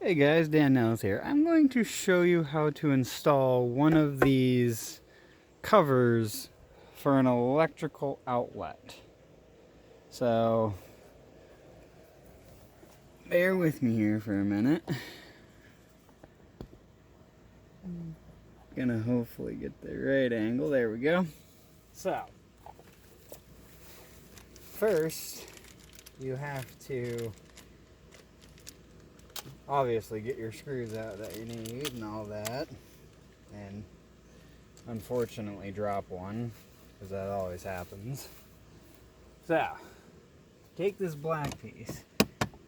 Hey guys, Dan Nels here. I'm going to show you how to install one of these covers for an electrical outlet. So, bear with me here for a minute. Gonna hopefully get the right angle. There we go. So, first, you have to obviously get your screws out that you need and all that. And unfortunately drop one, because that always happens. So, take this black piece,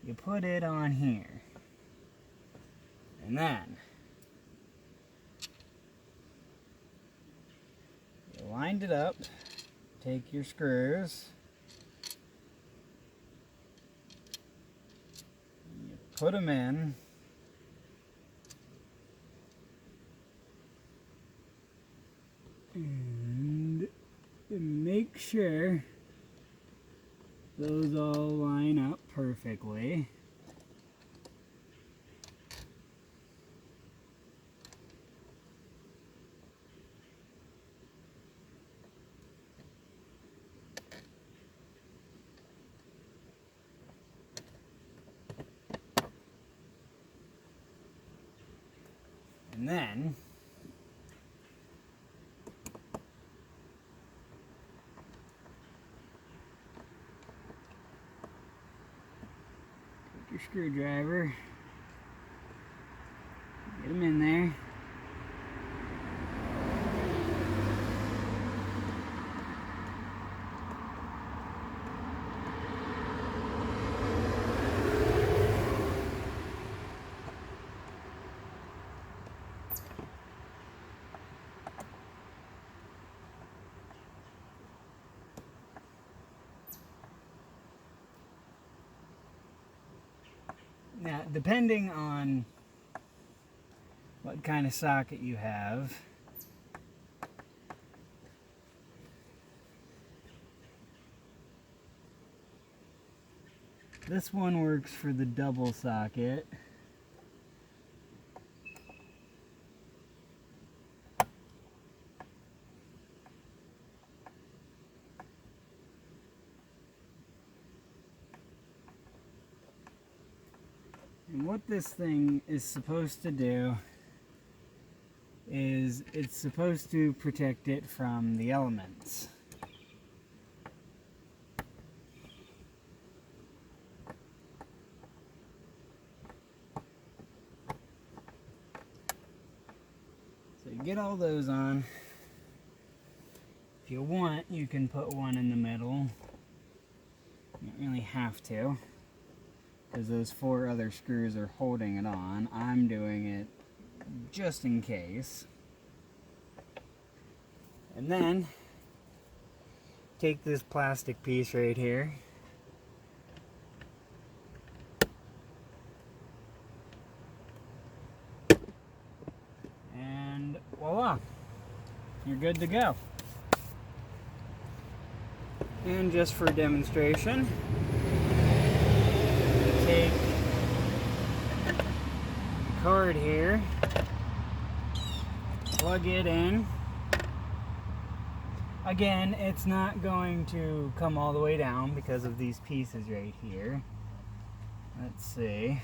you put it on here, and then you lined it up, take your screws, you put them in, and make sure those all line up perfectly. And then take your screwdriver, get them in there. Now, depending on what kind of socket you have, this one works for the double socket. And what this thing is supposed to do is it's supposed to protect it from the elements. So you get all those on. If you want, you can put one in the middle. You don't really have to, because those 4 other screws are holding it on. I'm doing it just in case. And then take this plastic piece right here, and voila, you're good to go. And just for demonstration, take the cord here, plug it in. Again, it's not going to come all the way down because of these pieces right here. Let's see.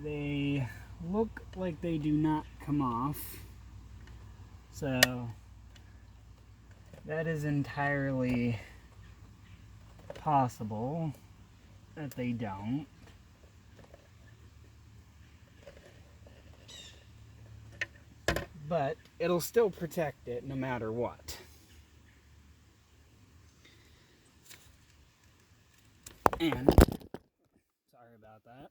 They look like they do not come off. So that is entirely possible that they don't. But it'll still protect it no matter what. And, sorry about that.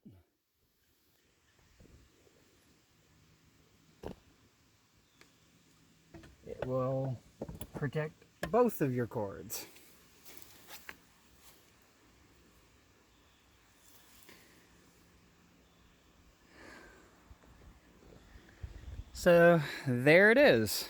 It will protect both of your cords. So there it is.